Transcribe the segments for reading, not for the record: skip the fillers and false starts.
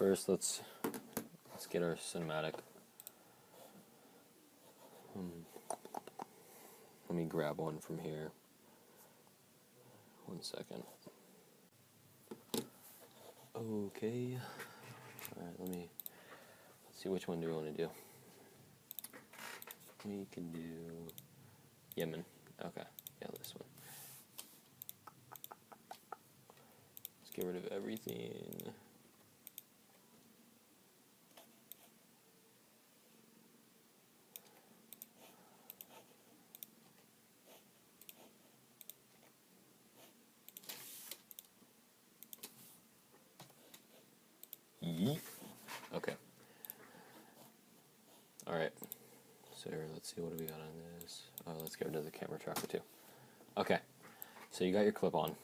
first let's get our cinematic. Let me grab one from here. 1 second. Okay. Alright, let's see, which one do we want to do? We can do Yemen. Okay, yeah, this one. Let's get rid of everything. Yeet. Okay. Alright. So let's see, what do we got on this? Oh, let's get rid of the camera tracker too. Okay. So you got your clip on.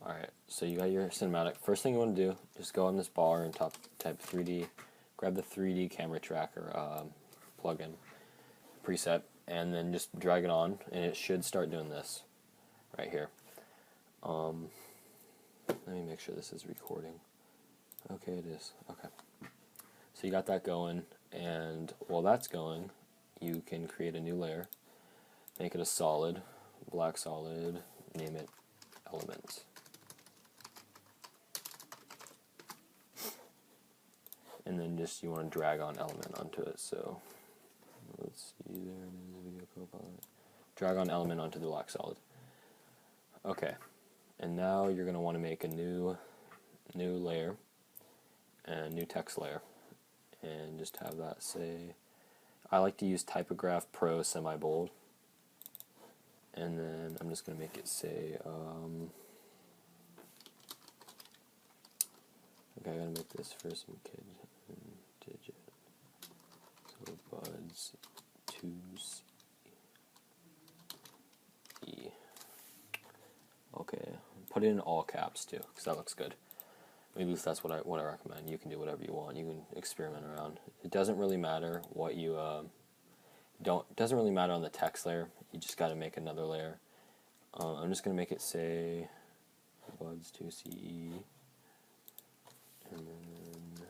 Alright, so you got your cinematic. First thing you want to do, just go on this bar and type 3D, grab the 3D camera tracker plugin preset, and then just drag it on, and it should start doing this right here. Let me make sure this is recording. Okay, it is. Okay. So you got that going, and while that's going, you can create a new layer, make it a solid, black solid, name it Elements. And then just you want to drag on element onto it. So let's see, there it is, video copilot. Drag on element onto the black solid. Okay, and now you're going to want to make a new layer and new text layer, and just have that say, I like to use Typograph Pro semi-bold, and then I'm just going to make it say, okay, I gotta make this for some kid digit. So buds 2C. Okay, put it in all caps too, because that looks good. At least that's what I recommend. You can do whatever you want. You can experiment around. It doesn't really matter what you doesn't really matter on the text layer. You just got to make another layer. I'm just gonna make it say buds 2CE. And then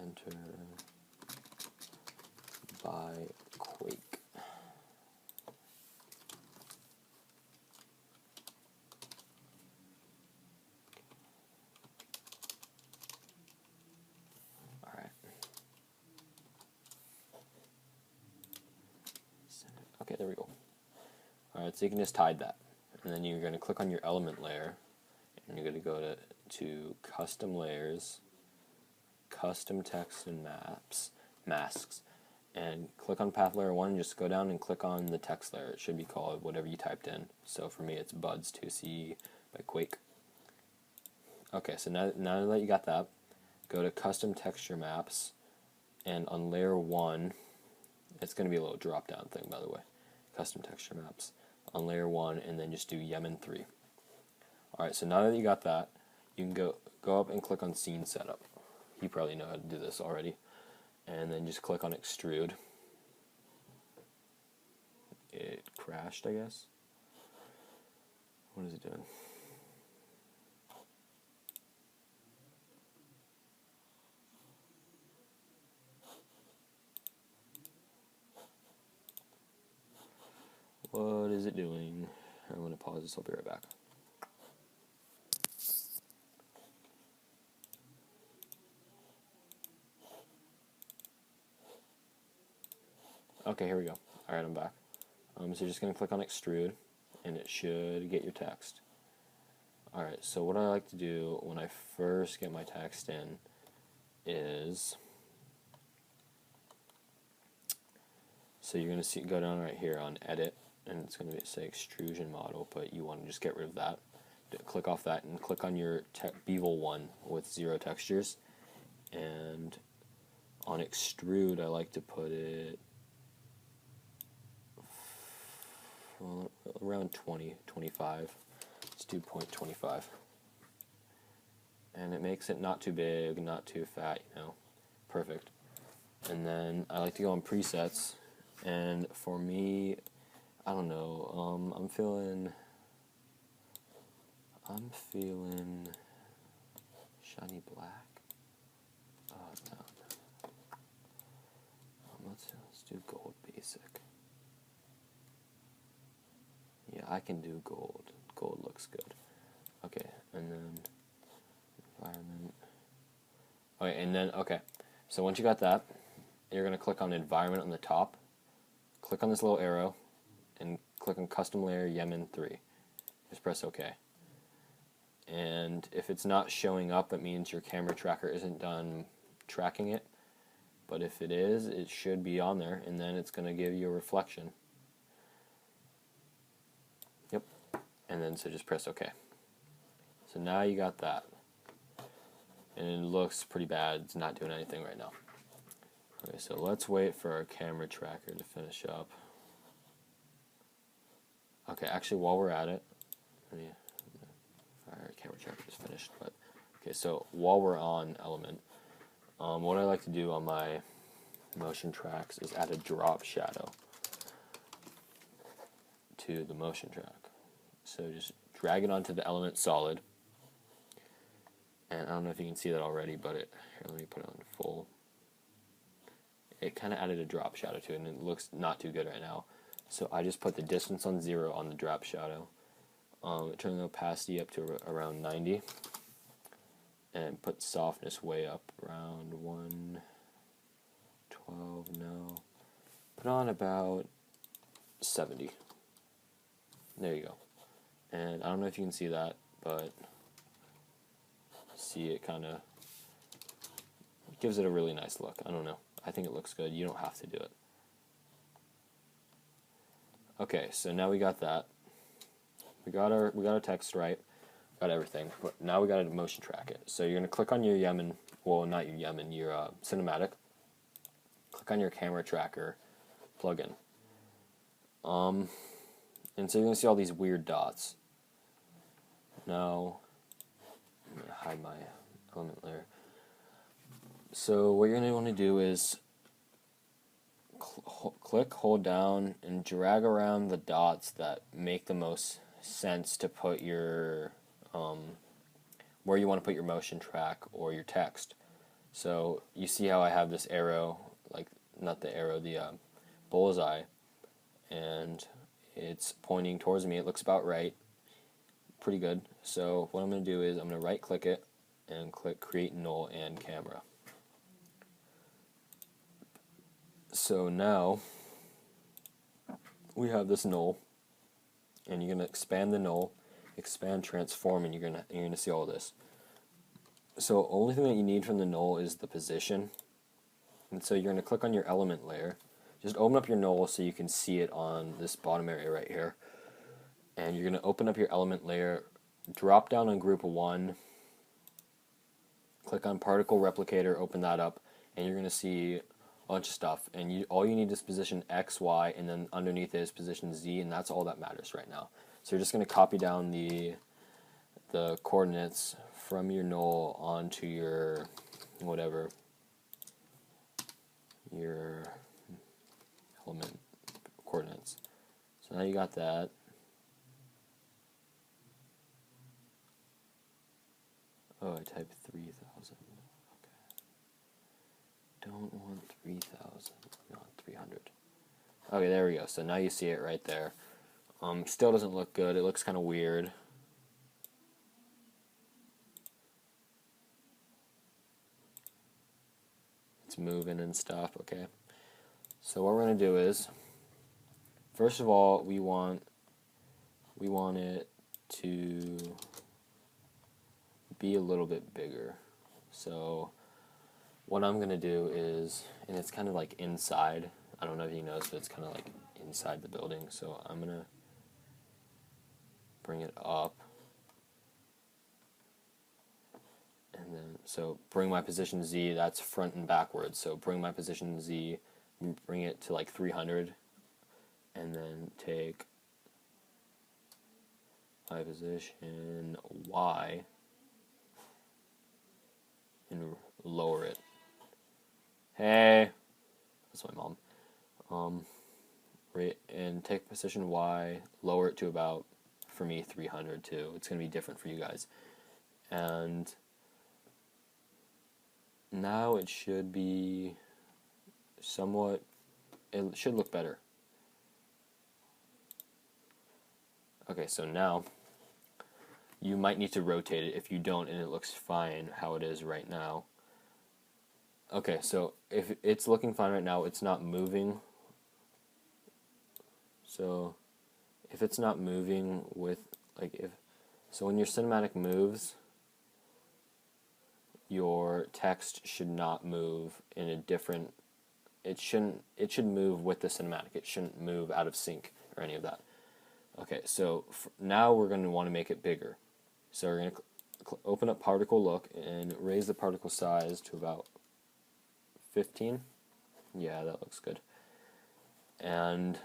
enter by Quake. Alright. Okay, there we go. Alright, so you can just hide that. And then you're going to click on your element layer, and you're going to go to custom layers, custom text and masks, and click on path layer 1, and just go down and click on the text layer. It should be called whatever you typed in. So for me it's buds 2C by Quake. Okay, so now that you got that, go to custom texture maps, and on layer 1, it's going to be a little drop down thing, by the way, custom texture maps on layer 1, and then just do Yemen 3. Alright, so now that you got that, you can go up and click on scene setup. You probably know how to do this already. And then just click on extrude. It crashed, I guess. What is it doing? What is it doing? I'm going to pause this. I'll be right back. Okay, here we go. Alright, I'm back. So you're just going to click on extrude, and it should get your text. Alright, so what I like to do when I first get my text in is, so you're going to go down right here on edit, and it's going to say extrusion model, but you want to just get rid of that. Click off that and click on your Bevel 1 with 0 textures, and on extrude I like to put it around 20, 25. Let's do 0.25. And it makes it not too big, not too fat, you know. Perfect. And then I like to go on presets, and for me, I don't know, I'm feeling shiny black. I can do gold. Gold looks good. Okay, and then environment. Okay, and then, okay. So once you got that, you're going to click on environment on the top. Click on this little arrow and click on custom layer Yemen 3. Just press OK. And if it's not showing up, it means your camera tracker isn't done tracking it. But if it is, it should be on there, and then it's going to give you a reflection. Yep. And then so just press OK. So now you got that. And it looks pretty bad. It's not doing anything right now. Okay, so let's wait for our camera tracker to finish up. Okay, actually while we're at it, our camera tracker is finished, but okay, so while we're on element, what I like to do on my motion tracks is add a drop shadow to the motion track. So just drag it onto the element solid, and I don't know if you can see that already, but here, let me put it on full. It kind of added a drop shadow to it, and it looks not too good right now. So I just put the distance on 0 on the drop shadow. Turn the opacity up to around 90, and put softness way up around 112. No, put on about 70. There you go. And I don't know if you can see that, but see, it kind of gives it a really nice look. I don't know. I think it looks good. You don't have to do it. Okay, so now we got that. We got our text right, got everything. But now we got to motion track it. So you're gonna click on your Yemen, well, not your Yemen, your cinematic. Click on your camera tracker plugin. And so you're gonna see all these weird dots. Now, let me hide my element layer. So what you're gonna want to do is click, hold down, and drag around the dots that make the most sense to put your where you want to put your motion track or your text. So you see how I have this arrow, like not the arrow, the bullseye, and it's pointing towards me. It looks about right, pretty good. So what I'm going to do is I'm going to right click it and click create null and camera. So now we have this null, and you're going to expand the null, expand transform, and you're going to see all this. So only thing that you need from the null is the position. And so you're going to click on your element layer. Just open up your null so you can see it on this bottom area right here. And you're going to open up your element layer, drop down on group 1, click on particle replicator, open that up, and you're going to see a bunch of stuff. And all you need is position X, Y, and then underneath it is position Z, and that's all that matters right now. So you're just going to copy down the coordinates from your null onto your whatever, your element coordinates. So now you got that. Oh, I typed 3,000. Okay. Don't want 3,000. We want 300. Okay, there we go. So now you see it right there. Still doesn't look good. It looks kind of weird. It's moving and stuff. Okay. So what we're gonna do is, first of all, we want it to be a little bit bigger. So what I'm gonna do is, and it's kind of like inside. I don't know if you noticed, but it's kind of like inside the building. So I'm gonna bring it up, and then so bring my position Z. That's front and backwards. So bring my position Z, bring it to like 300, and then take my position Y and lower it. Hey, that's my mom. And take position Y, lower it to about, for me, 300 too. It's going to be different for you guys. And now it should be somewhat, it should look better. Okay, so now you might need to rotate it. If you don't and it looks fine how it is right now. Okay, so if it's looking fine right now, it's not moving. So if it's not moving with, like, so when your cinematic moves, your text should not move in a different, it should move with the cinematic. It shouldn't move out of sync or any of that. Okay, so now we're going to want to make it bigger. So we're going to open up particle look and raise the particle size to about 15. Yeah, that looks good. And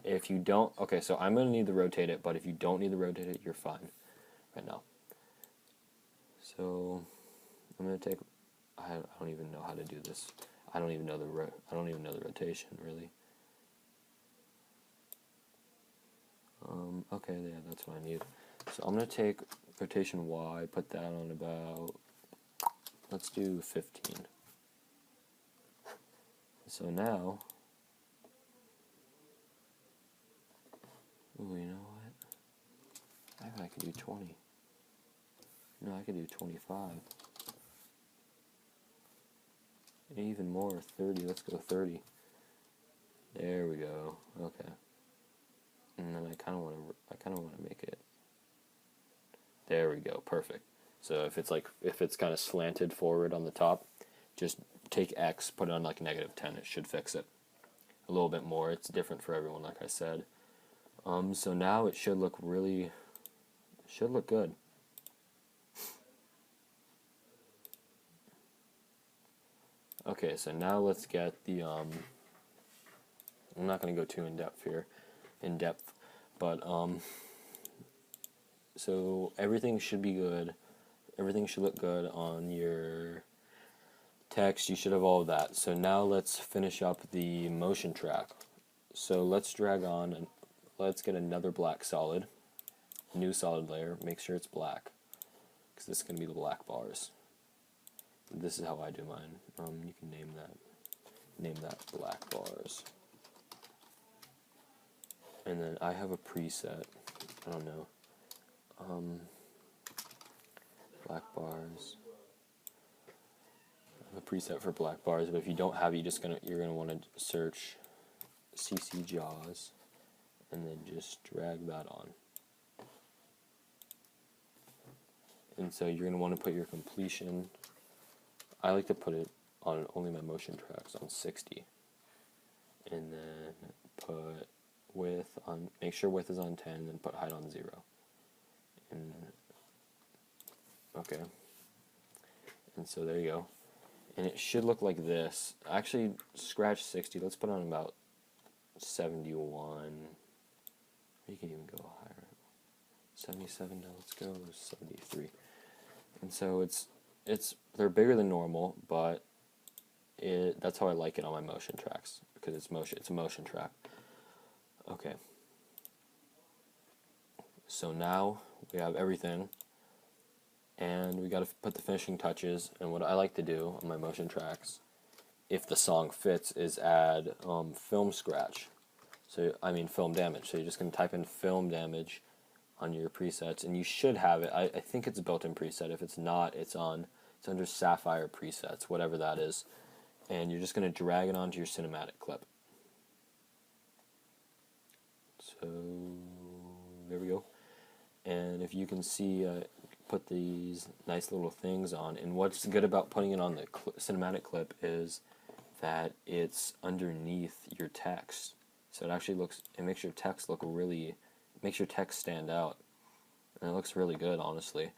if you don't, okay, so I'm going to need to rotate it, but if you don't need to rotate it, you're fine right now. So I'm going to take, I don't even know how to do this. I don't even know the rotation really. Okay, yeah, that's what I need. So I'm going to take rotation Y, put that on about, let's do 15. So now, ooh, you know what? Maybe I could do 20. No, I could do 25. Even more, 30. Let's go 30. There we go. Okay. And then I kind of want to make it. There we go. Perfect. So if it's kind of slanted forward on the top, just take X, put it on like -10. It should fix it. A little bit more. It's different for everyone, like I said. So now it should look good. Okay, so now let's get the I'm not going to go too in depth, but so everything should be good. Everything should look good on your text. You should have all of that. So now let's finish up the motion track. So let's drag on and let's get another black solid, new solid layer. Make sure it's black, because this is going to be the black bars. This is how I do mine. You can name that black bars. And then I have a preset. I don't know. Black bars. I have a preset for black bars, but if you don't have it, you're gonna want to search CC JAWS, and then just drag that on. And so you're gonna want to put your completion. I like to put it on only my motion tracks on 60, and then put width on. Make sure width is on 10, and then put height on 0. And okay. And so there you go. And it should look like this. Actually, scratch 60. Let's put on about 71. You can even go higher. 77. Now let's go 73. And so they're bigger than normal, but that's how I like it on my motion tracks, because it's a motion track. Okay. So now we have everything, and we got to put the finishing touches. And what I like to do on my motion tracks, if the song fits, is add film scratch. So film damage. So you're just gonna type in film damage on your presets, and you should have it. I think it's a built-in preset. If it's not, it's under Sapphire presets, whatever that is. And you're just gonna drag it onto your cinematic clip. So there we go. And if you can see, put these nice little things on. And what's good about putting it on the cinematic clip is that it's underneath your text. So it actually makes your text stand out. And it looks really good, honestly.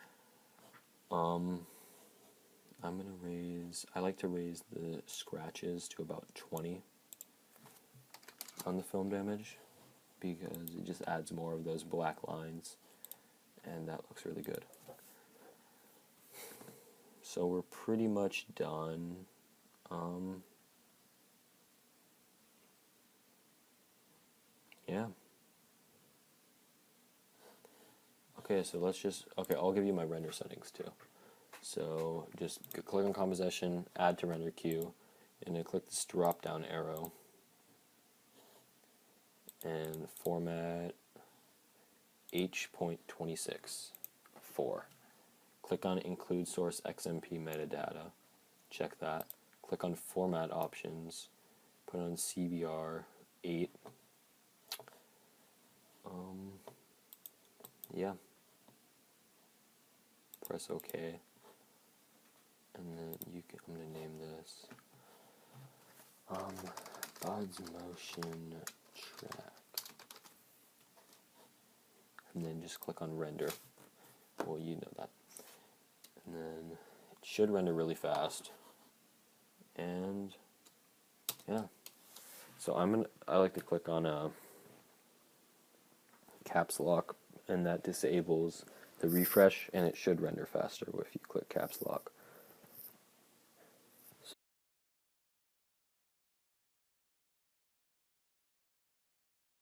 I like to raise the scratches to about 20 on the film damage, because it just adds more of those black lines, and that looks really good. So we're pretty much done. Yeah. Okay, so I'll give you my render settings too. So just click on composition, add to render queue, and then click this drop down arrow, and format, H.26.4. Click on Include Source XMP Metadata. Check that. Click on Format Options. Put on CBR 8. Yeah. Press OK. And then I'm going to name this Buds Motion Track. And then just click on Render. Well, you know that. And then it should render really fast. And yeah. So I like to click on caps lock, and that disables the refresh, and it should render faster if you click caps lock.